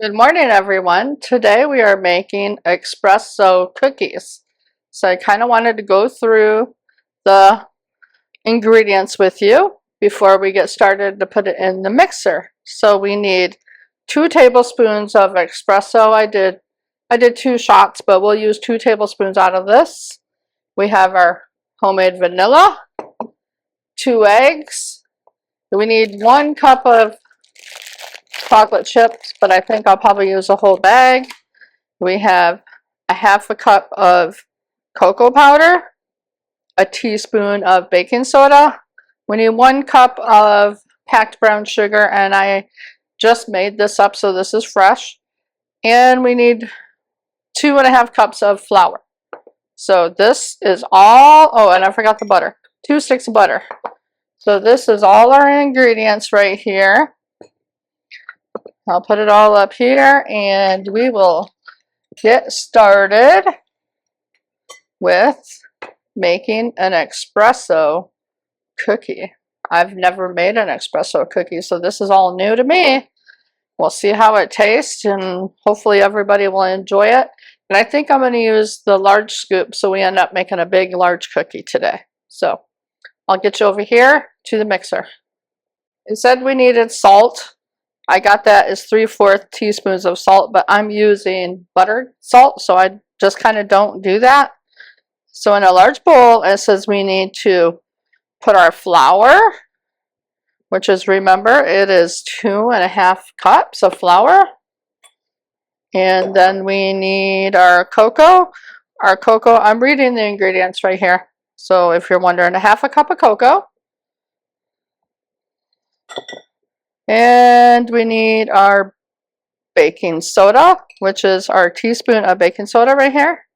Good morning, everyone. Today we are making espresso cookies. So I kind of wanted to go through the ingredients with you before we get started to put it in the mixer. So we need 2 tablespoons of espresso. I did 2 shots, but we'll use 2 tablespoons out of this. We have our homemade vanilla, 2 eggs. We need 1 cup of chocolate chips, but I think I'll probably use a whole bag. We have a half a cup of cocoa powder, a teaspoon of baking soda. We need 1 cup of packed brown sugar, and I just made this up, so this is fresh. And we need 2.5 cups of flour. So this is all, oh, and I forgot the butter, 2 sticks of butter. So this is all our ingredients right here. I'll put it all up here and we will get started with making an espresso cookie. I've never made an espresso cookie, so this is all new to me. We'll see how it tastes and hopefully everybody will enjoy it. And I think I'm going to use the large scoop so we end up making a big large cookie today. So I'll get you over here to the mixer. It said we needed salt. I got that as 3/4 teaspoons of salt, but I'm using buttered salt, so I just kind of don't do that. So in a large bowl, it says we need to put our flour, which is, remember, it is 2.5 cups of flour. And then we need our cocoa. Our cocoa, I'm reading the ingredients right here. So if you're wondering, 1/2 cup of cocoa. And we need our baking soda, which is our teaspoon of baking soda right here.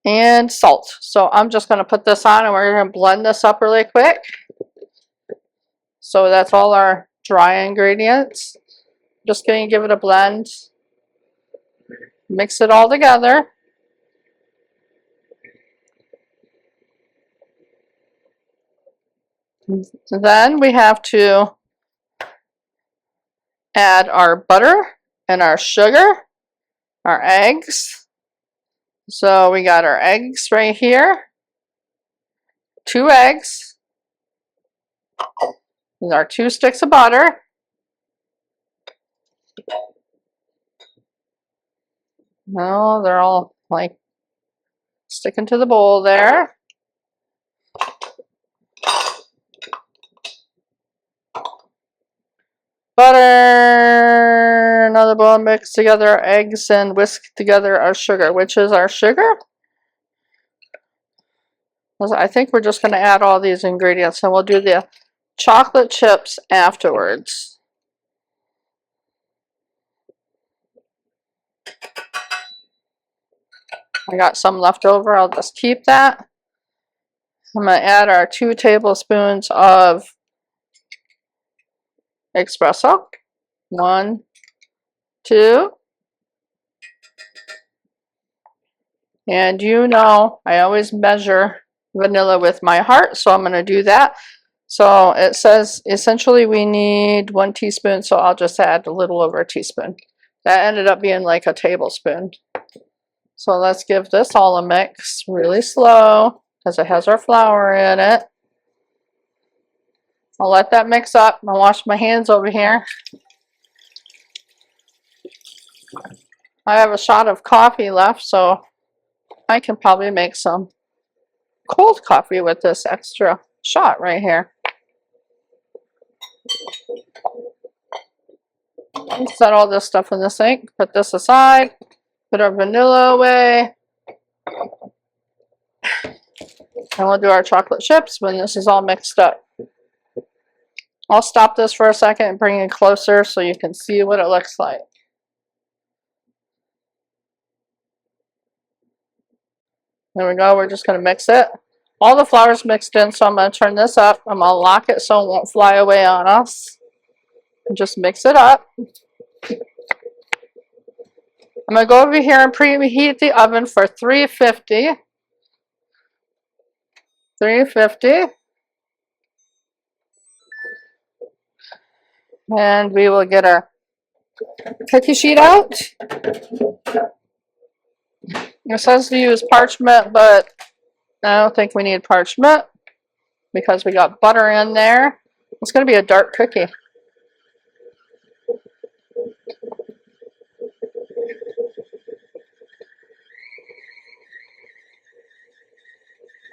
And salt. So I'm just going to put this on and we're going to blend this up really quick. So that's all our dry ingredients. Just going to give it a blend. Mix it all together. Then we have to add our butter and our sugar, our eggs. So we got our eggs right here. 2 eggs. These are 2 sticks of butter. No, they're all like sticking to the bowl there. Butter, another bowl, mix together our eggs and whisk together our sugar. Which is our sugar? I think we're just going to add all these ingredients and we'll do the chocolate chips afterwards. I got some left over, I'll just keep that. I'm going to add our 2 tablespoons of espresso. 1, 2. And you know, I always measure vanilla with my heart, so I'm going to do that. So it says essentially we need 1 teaspoon, so I'll just add a little over a teaspoon. That ended up being like a tablespoon. So let's give this all a mix really slow because it has our flour in it. I'll let that mix up. I'll wash my hands over here. I have a shot of coffee left, so I can probably make some cold coffee with this extra shot right here. Set all this stuff in the sink, put this aside, put our vanilla away, and we'll do our chocolate chips when this is all mixed up. I'll stop this for a second and bring it closer so you can see what it looks like. There we go, we're just going to mix it. All the flour's mixed in, so I'm going to turn this up. I'm going to lock it so it won't fly away on us. And just mix it up. I'm going to go over here and preheat the oven for 350. 350. And we will get our cookie sheet out. It says to use parchment, but I don't think we need parchment because we got butter in there. It's going to be a dark cookie.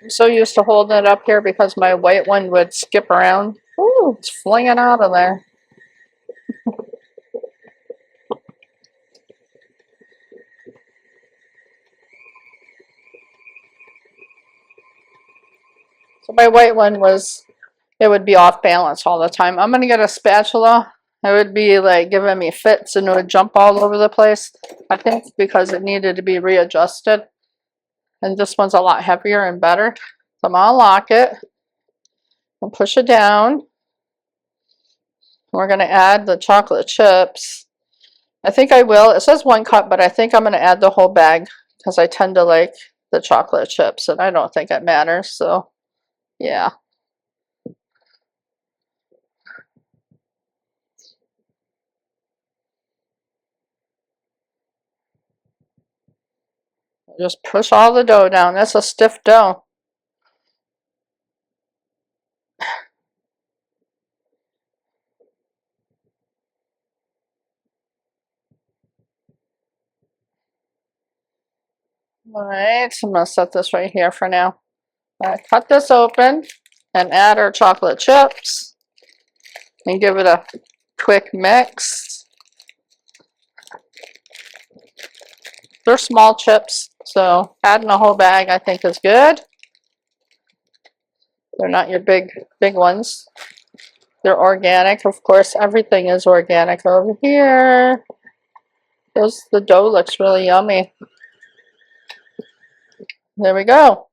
I'm so used to holding it up here because my white one would skip around. Ooh, it's flinging out of there. So my white one it would be off balance all the time. I'm going to get a spatula. It would be like giving me fits and it would jump all over the place. I think because it needed to be readjusted. And this one's a lot heavier and better. So I'm going to lock it and push it down. We're going to add the chocolate chips. I think I will. It says 1 cup, but I think I'm going to add the whole bag because I tend to like the chocolate chips and I don't think it matters. So, yeah. Just push all the dough down. That's a stiff dough. All right, I'm going to set this right here for now. Cut this open and add our chocolate chips and give it a quick mix. They're small chips, so adding a whole bag I think is good. They're not your big ones. They're organic, of course. Everything is organic over here. The dough looks really yummy. There we go.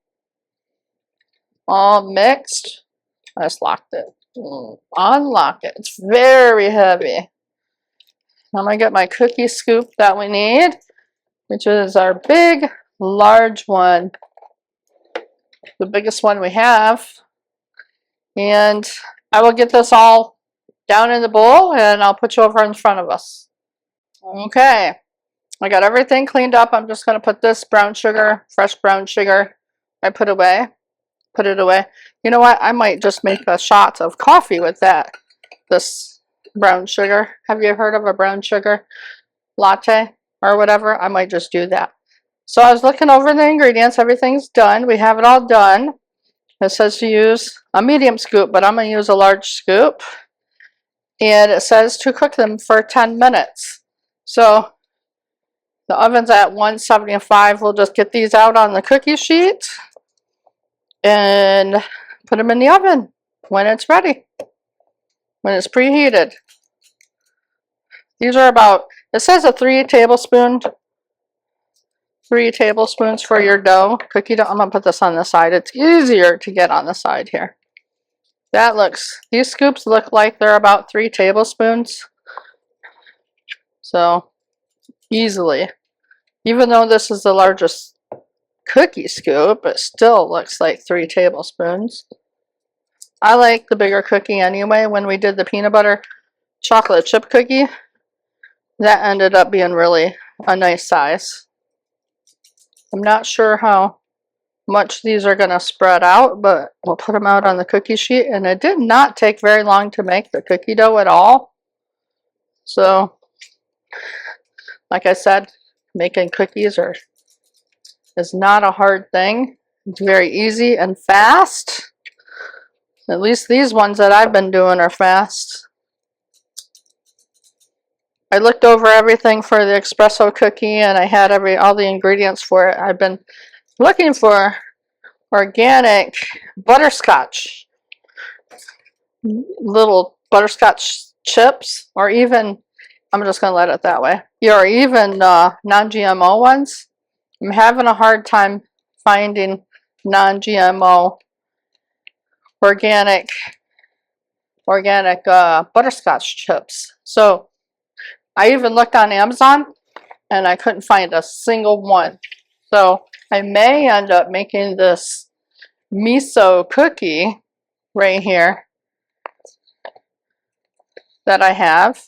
All mixed. I just locked it. Unlock it. It's very heavy. I'm going to get my cookie scoop that we need, which is our big, large one. The biggest one we have. And I will get this all down in the bowl and I'll put you over in front of us. Okay. I got everything cleaned up. I'm just going to put this brown sugar, fresh brown sugar, I put it away. You know what? I might just make a shot of coffee with this brown sugar. Have you heard of a brown sugar latte or whatever? I might just do that. So I was looking over the ingredients. Everything's done. We have it all done. It says to use a medium scoop, but I'm going to use a large scoop. And it says to cook them for 10 minutes. So the oven's at 175. We'll just get these out on the cookie sheet and put them in the oven when it's ready, when it's preheated. These are about, it says a 3 tablespoons for your dough, cookie dough. I'm going to put this on the side. It's easier to get on the side here. These scoops look like they're about 3 tablespoons. So, easily. Even though this is the largest cookie scoop, it still looks like 3 tablespoons. I like the bigger cookie anyway. When we did the peanut butter chocolate chip cookie, that ended up being really a nice size. I'm not sure how much these are going to spread out, but we'll put them out on the cookie sheet. And it did not take very long to make the cookie dough at all. So, like I said, making cookies is not a hard thing. It's very easy and fast. At least these ones that I've been doing are fast. I looked over everything for the espresso cookie and I had all the ingredients for it. I've been looking for organic butterscotch, little butterscotch chips, or even, I'm just going to let it that way, or even non-GMO ones. I'm having a hard time finding non-GMO organic butterscotch chips. So I even looked on Amazon and I couldn't find a single one. So I may end up making this miso cookie right here that I have,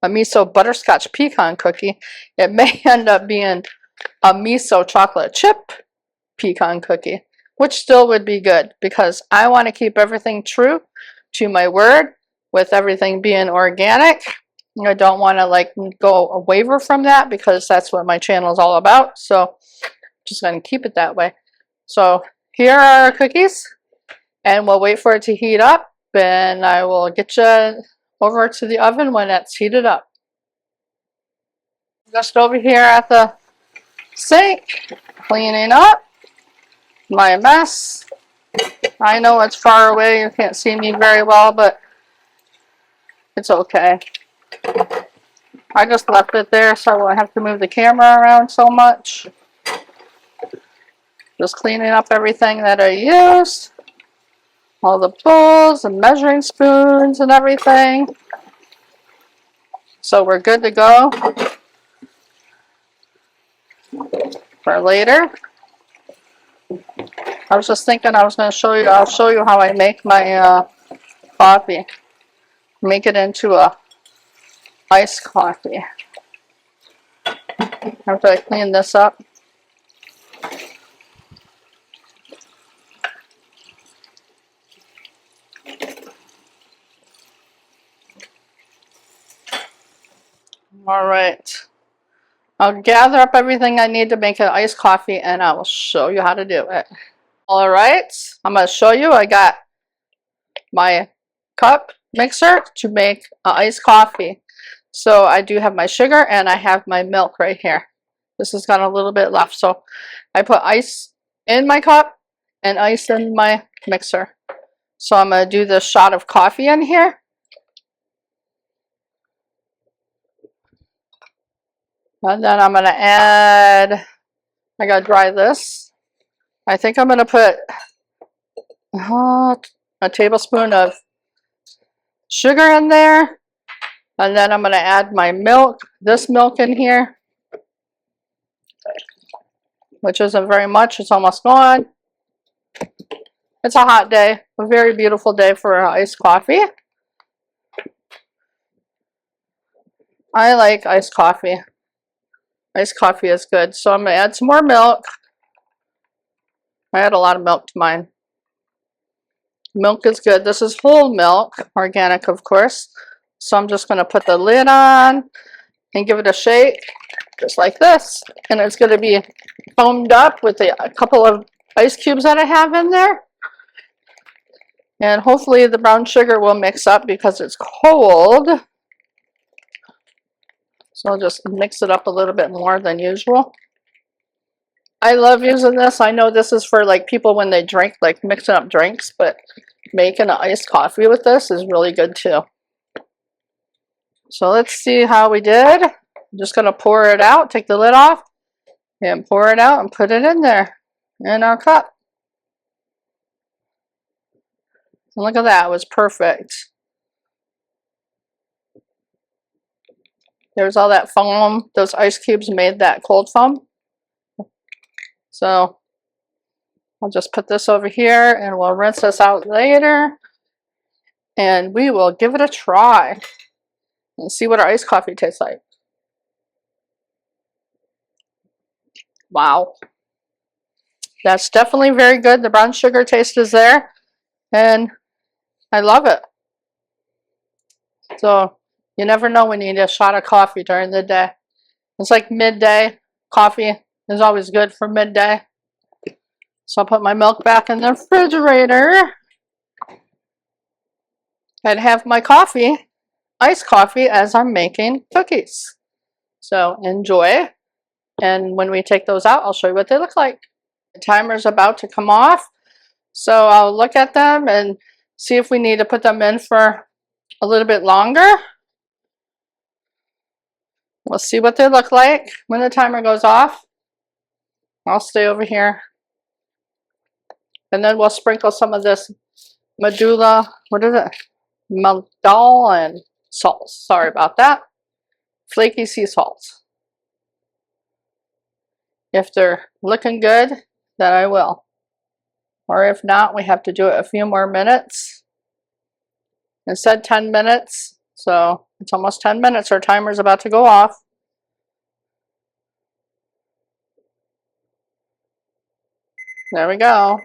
a miso butterscotch pecan cookie. It may end up being a miso chocolate chip pecan cookie, which still would be good because I want to keep everything true to my word with everything being organic. I don't want to like go a waver from that because that's what my channel is all about. So just going to keep it that way. So here are our cookies, and we'll wait for it to heat up, and I will get you over to the oven when it's heated up. Just over here at the sink, cleaning up my mess. I know it's far away, you can't see me very well, but it's okay. I just left it there so I won't have to move the camera around so much. Just cleaning up everything that I used. All the bowls and measuring spoons and everything. So we're good to go for later. I was just thinking I was going to show you, I'll show you how I make my coffee. Make it into a iced coffee. After I clean this up. All right. I'll gather up everything I need to make an iced coffee and I will show you how to do it. All right. I'm going to show you. I got my cup mixer to make an iced coffee. So I do have my sugar and I have my milk right here. This has got a little bit left. So I put ice in my cup and ice in my mixer. So I'm going to do this shot of coffee in here. And then I'm going to add, I got to dry this. I think I'm going to put a tablespoon of sugar in there. And then I'm going to add my milk, this milk in here, which isn't very much. It's almost gone. It's a hot day, a very beautiful day for iced coffee. I like iced coffee. Iced coffee is good. So I'm going to add some more milk. I add a lot of milk to mine. Milk is good. This is whole milk, organic of course. So I'm just going to put the lid on and give it a shake, just like this. And it's going to be foamed up with a couple of ice cubes that I have in there. And hopefully the brown sugar will mix up because it's cold. So I'll just mix it up a little bit more than usual. I love using this. I know this is for like people when they drink, like mixing up drinks, but making an iced coffee with this is really good too. So let's see how we did. I'm just going to pour it out, take the lid off, and pour it out and put it in there in our cup. And look at that, it was perfect. There's all that foam. Those ice cubes made that cold foam. So I'll just put this over here and we'll rinse this out later. And we will give it a try and see what our iced coffee tastes like. Wow. That's definitely very good. The brown sugar taste is there. And I love it. So you never know when you need a shot of coffee during the day. It's like midday. Coffee is always good for midday. So I'll put my milk back in the refrigerator and have my coffee, iced coffee, as I'm making cookies. So enjoy. And when we take those out, I'll show you what they look like. The timer's about to come off. So I'll look at them and see if we need to put them in for a little bit longer. We'll see what they look like when the timer goes off. I'll stay over here. And then we'll sprinkle some of this medulla, what is it? Mandal salt. Sorry about that. Flaky sea salt. If they're looking good, then I will. Or if not, we have to do it a few more minutes. It said 10 minutes, so So it's almost 10 minutes. Our timer's about to go off. There we go.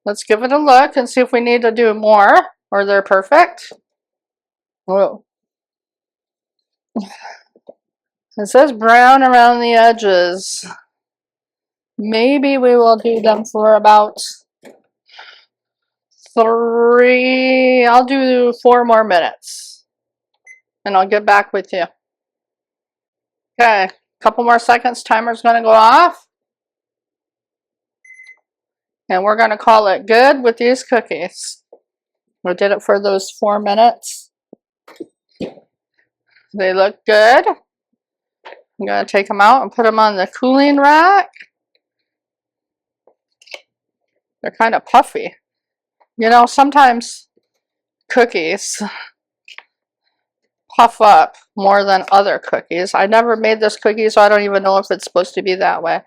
Let's give it a look and see if we need to do more or they're perfect. Whoa. It says brown around the edges. Maybe we will do them for about 3, I'll do 4 more minutes. And I'll get back with you. Okay, a couple more seconds, timer's gonna go off. And we're gonna call it good with these cookies. We did it for those 4 minutes. They look good. I'm gonna take them out and put them on the cooling rack. They're kind of puffy. You know, sometimes cookies puff up more than other cookies. I never made this cookie, so I don't even know if it's supposed to be that way.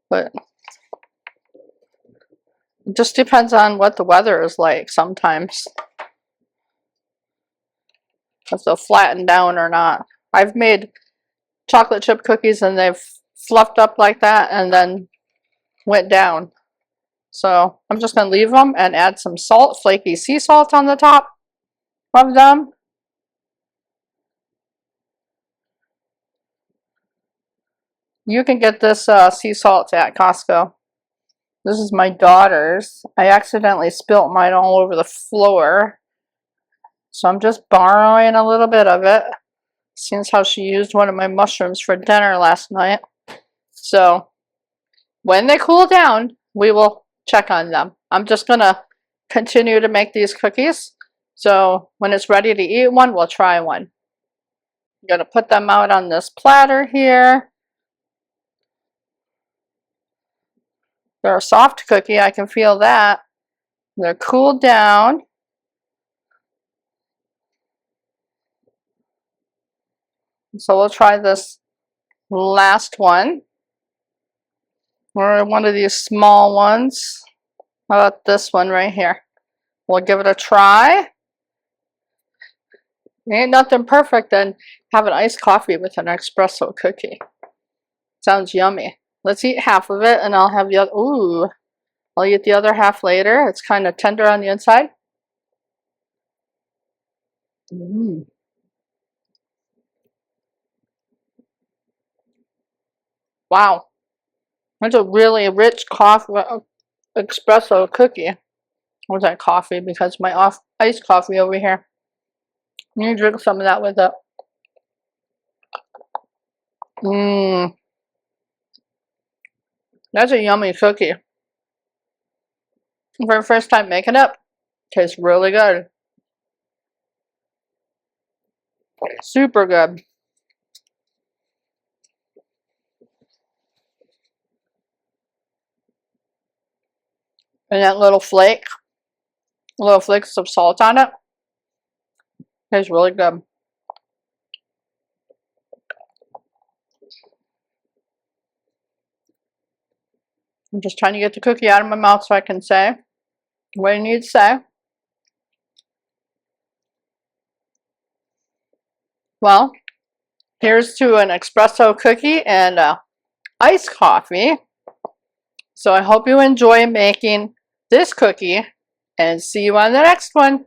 But it just depends on what the weather is like sometimes. If they'll flatten down or not. I've made chocolate chip cookies and they've fluffed up like that and then went down. So I'm just going to leave them and add some salt, flaky sea salt on the top of them. You can get this sea salt at Costco. This is my daughter's. I accidentally spilt mine all over the floor. So I'm just borrowing a little bit of it. Seems how she used one of my mushrooms for dinner last night. So when they cool down, we will check on them. I'm just going to continue to make these cookies. So when it's ready to eat one, we'll try one. I'm going to put them out on this platter here. They're a soft cookie, I can feel that. They're cooled down. So we'll try this last one. Or one of these small ones. How about this one right here? We'll give it a try. Ain't nothing perfect than having iced coffee with an espresso cookie. Sounds yummy. Let's eat half of it and I'll have the other. Ooh, I'll eat the other half later. It's kind of tender on the inside. Wow. That's a really rich coffee espresso cookie. Or is that coffee? Because my iced coffee over here. You drink some of that with it. That's a yummy cookie. For the first time making it, tastes really good. Super good. And that little flakes of salt on it, tastes really good. I'm just trying to get the cookie out of my mouth so I can say what I need to say. Well, here's to an espresso cookie and iced coffee. So I hope you enjoy making this cookie and see you on the next one.